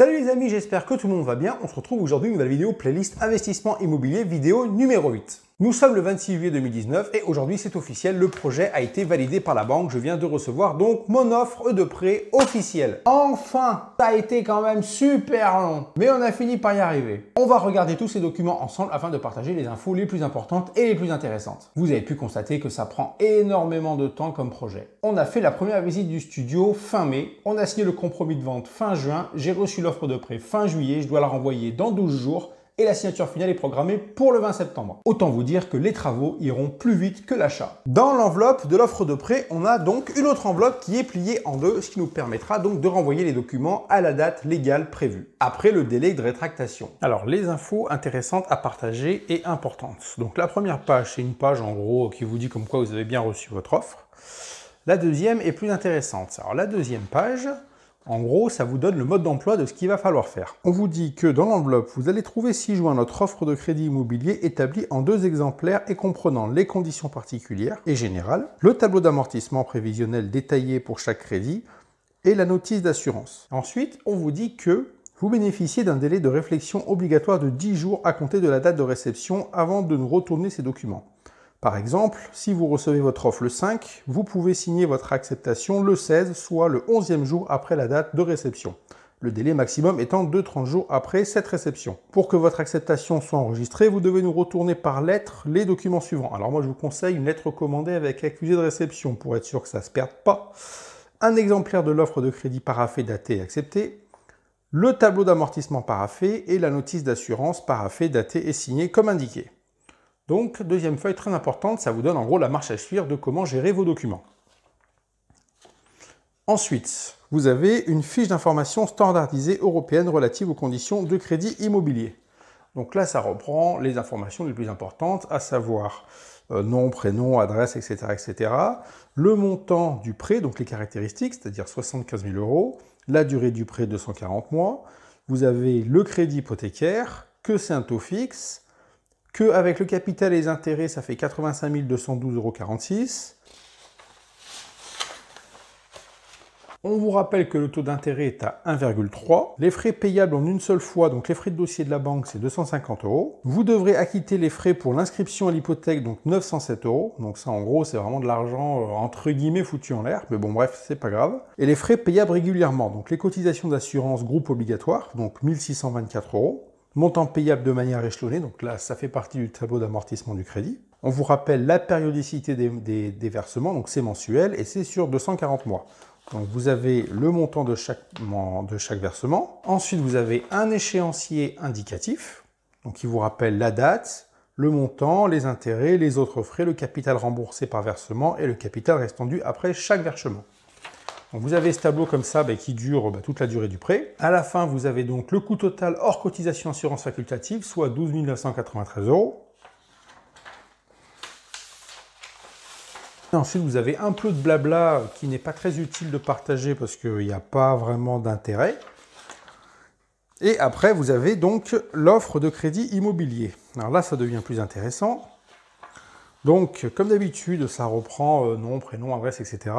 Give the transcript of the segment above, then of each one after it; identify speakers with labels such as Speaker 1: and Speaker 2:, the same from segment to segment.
Speaker 1: Salut les amis, j'espère que tout le monde va bien. On se retrouve aujourd'hui une nouvelle vidéo playlist investissement immobilier vidéo numéro 8. Nous sommes le 26 juillet 2019 et aujourd'hui c'est officiel, le projet a été validé par la banque. Je viens de recevoir donc mon offre de prêt officielle. Enfin, ça a été quand même super long, mais on a fini par y arriver. On va regarder tous ces documents ensemble afin de partager les infos les plus importantes et les plus intéressantes. Vous avez pu constater que ça prend énormément de temps comme projet. On a fait la première visite du studio fin mai, on a signé le compromis de vente fin juin, j'ai reçu l'offre de prêt fin juillet, je dois la renvoyer dans 12 jours. Et la signature finale est programmée pour le 20 septembre. Autant vous dire que les travaux iront plus vite que l'achat. Dans l'enveloppe de l'offre de prêt, on a donc une autre enveloppe qui est pliée en deux, ce qui nous permettra donc de renvoyer les documents à la date légale prévue, après le délai de rétractation. Alors, les infos intéressantes à partager et importantes. Donc, la première page, c'est une page en gros qui vous dit comme quoi vous avez bien reçu votre offre. La deuxième est plus intéressante. Alors, la deuxième page, en gros, ça vous donne le mode d'emploi de ce qu'il va falloir faire. On vous dit que dans l'enveloppe, vous allez trouver ci-joint notre offre de crédit immobilier établie en 2 exemplaires et comprenant les conditions particulières et générales, le tableau d'amortissement prévisionnel détaillé pour chaque crédit et la notice d'assurance. Ensuite, on vous dit que vous bénéficiez d'un délai de réflexion obligatoire de 10 jours à compter de la date de réception avant de nous retourner ces documents. Par exemple, si vous recevez votre offre le 5, vous pouvez signer votre acceptation le 16, soit le 11e jour après la date de réception. Le délai maximum étant de 30 jours après cette réception. Pour que votre acceptation soit enregistrée, vous devez nous retourner par lettre les documents suivants. Alors moi, je vous conseille une lettre recommandée avec accusé de réception pour être sûr que ça ne se perde pas. Un exemplaire de l'offre de crédit paraphée datée et acceptée. Le tableau d'amortissement paraphé et la notice d'assurance paraphée datée et signée comme indiqué. Donc, deuxième feuille très importante, ça vous donne en gros la marche à suivre de comment gérer vos documents. Ensuite, vous avez une fiche d'information standardisée européenne relative aux conditions de crédit immobilier. Donc là, ça reprend les informations les plus importantes, à savoir nom, prénom, adresse, etc., etc. Le montant du prêt, donc les caractéristiques, c'est-à-dire 75 000 €, la durée du prêt 240 mois. Vous avez le crédit hypothécaire, que c'est un taux fixe, qu'avec le capital et les intérêts, ça fait 85 212,46 €. On vous rappelle que le taux d'intérêt est à 1,3. Les frais payables en une seule fois, donc les frais de dossier de la banque, c'est 250 €. Vous devrez acquitter les frais pour l'inscription à l'hypothèque, donc 907 €. Donc ça, en gros, c'est vraiment de l'argent, entre guillemets, foutu en l'air. Mais bon, bref, c'est pas grave. Et les frais payables régulièrement, donc les cotisations d'assurance groupe obligatoire, donc 1624 €. Montant payable de manière échelonnée, donc là, ça fait partie du tableau d'amortissement du crédit. On vous rappelle la périodicité des versements, donc c'est mensuel et c'est sur 240 mois. Donc vous avez le montant de chaque versement. Ensuite, vous avez un échéancier indicatif, donc qui vous rappelle la date, le montant, les intérêts, les autres frais, le capital remboursé par versement et le capital restant dû après chaque versement. Donc vous avez ce tableau comme ça qui dure toute la durée du prêt. À la fin, vous avez donc le coût total hors cotisation assurance facultative, soit 12 993 €. Et ensuite, vous avez un peu de blabla qui n'est pas très utile de partager parce qu'il n'y a pas vraiment d'intérêt. Et après, vous avez donc l'offre de crédit immobilier. Alors là, ça devient plus intéressant. Donc, comme d'habitude, ça reprend nom, prénom, adresse, etc.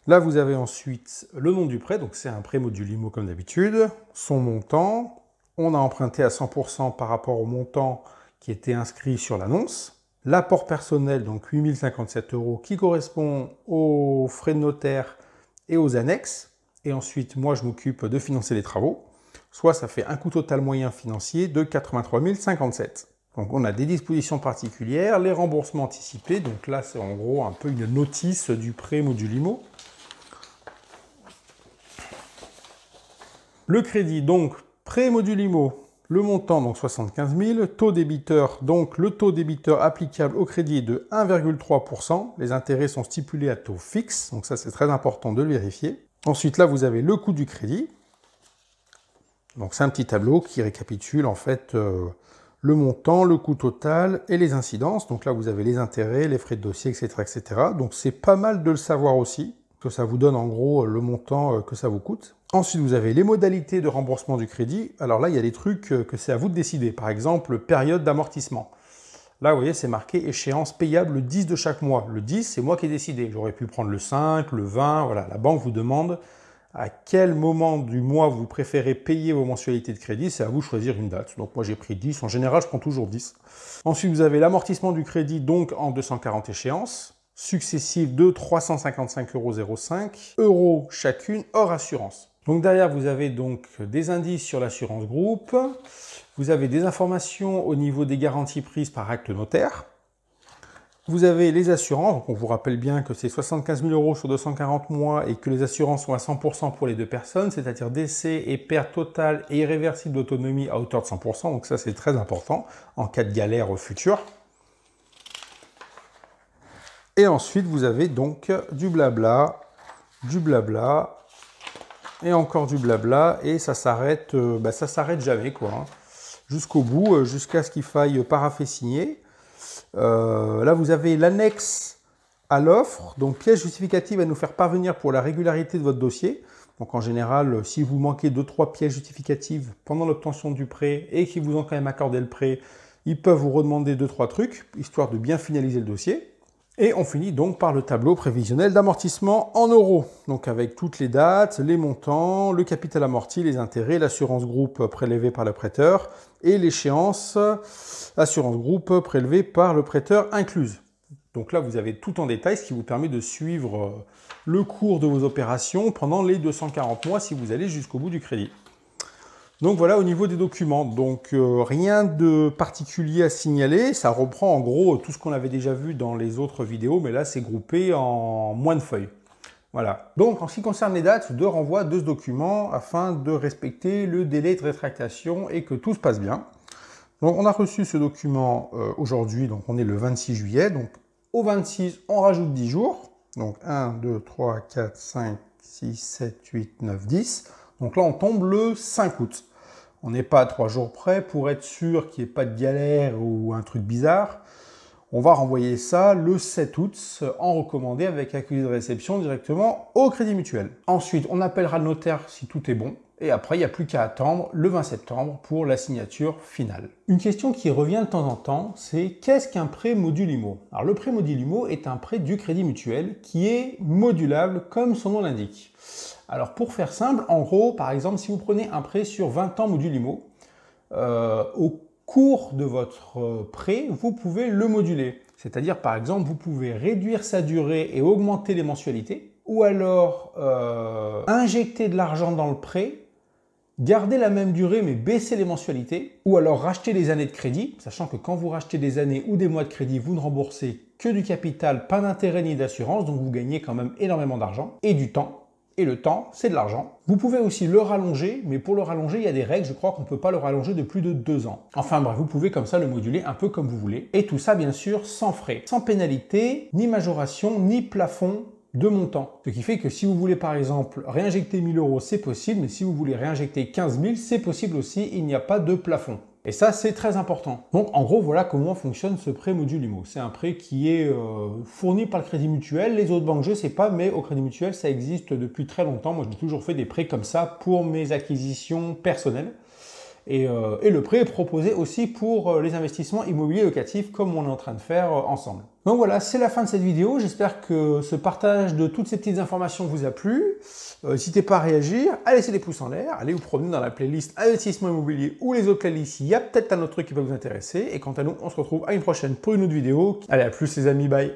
Speaker 1: Là, vous avez ensuite le nom du prêt, donc c'est un prêt module IMO comme d'habitude, son montant, on a emprunté à 100% par rapport au montant qui était inscrit sur l'annonce, l'apport personnel, donc 8 057 € qui correspond aux frais de notaire et aux annexes, et ensuite, moi, je m'occupe de financer les travaux, soit ça fait un coût total moyen financier de 83 057 €. Donc on a des dispositions particulières, les remboursements anticipés, donc là, c'est en gros un peu une notice du prêt module IMO. Le crédit, donc, prêt module IMO, le montant, donc 75 000, taux débiteur, donc le taux débiteur applicable au crédit est de 1,3%. Les intérêts sont stipulés à taux fixe, donc ça c'est très important de le vérifier. Ensuite, là, vous avez le coût du crédit. Donc c'est un petit tableau qui récapitule en fait le montant, le coût total et les incidences. Donc là, vous avez les intérêts, les frais de dossier, etc., etc. Donc c'est pas mal de le savoir aussi, que ça vous donne en gros le montant que ça vous coûte. Ensuite, vous avez les modalités de remboursement du crédit. Alors là, il y a des trucs que c'est à vous de décider. Par exemple, période d'amortissement. Là, vous voyez, c'est marqué échéance payable le 10 de chaque mois. Le 10, c'est moi qui ai décidé. J'aurais pu prendre le 5, le 20, voilà. La banque vous demande à quel moment du mois vous préférez payer vos mensualités de crédit, c'est à vous de choisir une date. Donc moi j'ai pris 10, en général je prends toujours 10. Ensuite vous avez l'amortissement du crédit donc en 240 échéances, successives de 355,05 € chacune hors assurance. Donc derrière vous avez donc des indices sur l'assurance groupe, vous avez des informations au niveau des garanties prises par acte notaire. Vous avez les assurances, donc on vous rappelle bien que c'est 75 000 € sur 240 mois et que les assurances sont à 100% pour les deux personnes, c'est-à-dire décès et perte totale et irréversible d'autonomie à hauteur de 100%, donc ça c'est très important en cas de galère future. Et ensuite vous avez donc du blabla et encore du blabla et ça s'arrête jamais quoi, hein, jusqu'au bout, jusqu'à ce qu'il faille parapher signer. Là, vous avez l'annexe à l'offre, donc pièce justificative à nous faire parvenir pour la régularité de votre dossier. Donc en général, si vous manquez 2-3 pièces justificatives pendant l'obtention du prêt et qu'ils vous ont quand même accordé le prêt, ils peuvent vous redemander 2-3 trucs, histoire de bien finaliser le dossier. Et on finit donc par le tableau prévisionnel d'amortissement en euros, donc avec toutes les dates, les montants, le capital amorti, les intérêts, l'assurance groupe prélevée par le prêteur et l'échéance assurance groupe prélevée par le prêteur incluse. Donc là, vous avez tout en détail, ce qui vous permet de suivre le cours de vos opérations pendant les 240 mois si vous allez jusqu'au bout du crédit. Donc voilà au niveau des documents, donc rien de particulier à signaler, ça reprend en gros tout ce qu'on avait déjà vu dans les autres vidéos, mais là c'est groupé en moins de feuilles. Voilà. Donc en ce qui concerne les dates de renvoi de ce document afin de respecter le délai de rétractation et que tout se passe bien. Donc on a reçu ce document aujourd'hui, donc on est le 26 juillet, donc au 26 on rajoute 10 jours, donc 1, 2, 3, 4, 5, 6, 7, 8, 9, 10, donc là on tombe le 5 août. On n'est pas à 3 jours près pour être sûr qu'il n'y ait pas de galère ou un truc bizarre. On va renvoyer ça le 7 août en recommandé avec accusé de réception directement au Crédit Mutuel. Ensuite, on appellera le notaire si tout est bon. Et après, il n'y a plus qu'à attendre le 20 septembre pour la signature finale. Une question qui revient de temps en temps, c'est qu'est-ce qu'un prêt module IMO? Alors le prêt module IMO est un prêt du Crédit Mutuel qui est modulable comme son nom l'indique. Alors pour faire simple, en gros, par exemple, si vous prenez un prêt sur 20 ans module IMO, au cours de votre prêt, vous pouvez le moduler. C'est-à-dire, par exemple, vous pouvez réduire sa durée et augmenter les mensualités, ou alors injecter de l'argent dans le prêt, garder la même durée mais baisser les mensualités, ou alors racheter les années de crédit, sachant que quand vous rachetez des années ou des mois de crédit, vous ne remboursez que du capital, pas d'intérêt ni d'assurance, donc vous gagnez quand même énormément d'argent, et du temps. Et le temps, c'est de l'argent. Vous pouvez aussi le rallonger, mais pour le rallonger, il y a des règles. Je crois qu'on ne peut pas le rallonger de plus de 2 ans. Enfin bref, vous pouvez comme ça le moduler un peu comme vous voulez. Et tout ça, bien sûr, sans frais, sans pénalité, ni majoration, ni plafond de montant. Ce qui fait que si vous voulez par exemple réinjecter 1000 €, c'est possible, mais si vous voulez réinjecter 15 000, c'est possible aussi, il n'y a pas de plafond. Et ça, c'est très important. Donc, en gros, voilà comment fonctionne ce prêt module IMO. C'est un prêt qui est fourni par le Crédit Mutuel. Les autres banques, je ne sais pas, mais au Crédit Mutuel, ça existe depuis très longtemps. Moi, j'ai toujours fait des prêts comme ça pour mes acquisitions personnelles. Et le prêt est proposé aussi pour les investissements immobiliers locatifs comme on est en train de faire ensemble. Donc voilà, c'est la fin de cette vidéo. J'espère que ce partage de toutes ces petites informations vous a plu. N'hésitez pas à réagir, à laisser des pouces en l'air, allez vous promener dans la playlist investissement immobilier ou les autres playlists. Il y a peut-être un autre truc qui peut vous intéresser. Et quant à nous, on se retrouve à une prochaine pour une autre vidéo. Allez, à plus les amis, bye.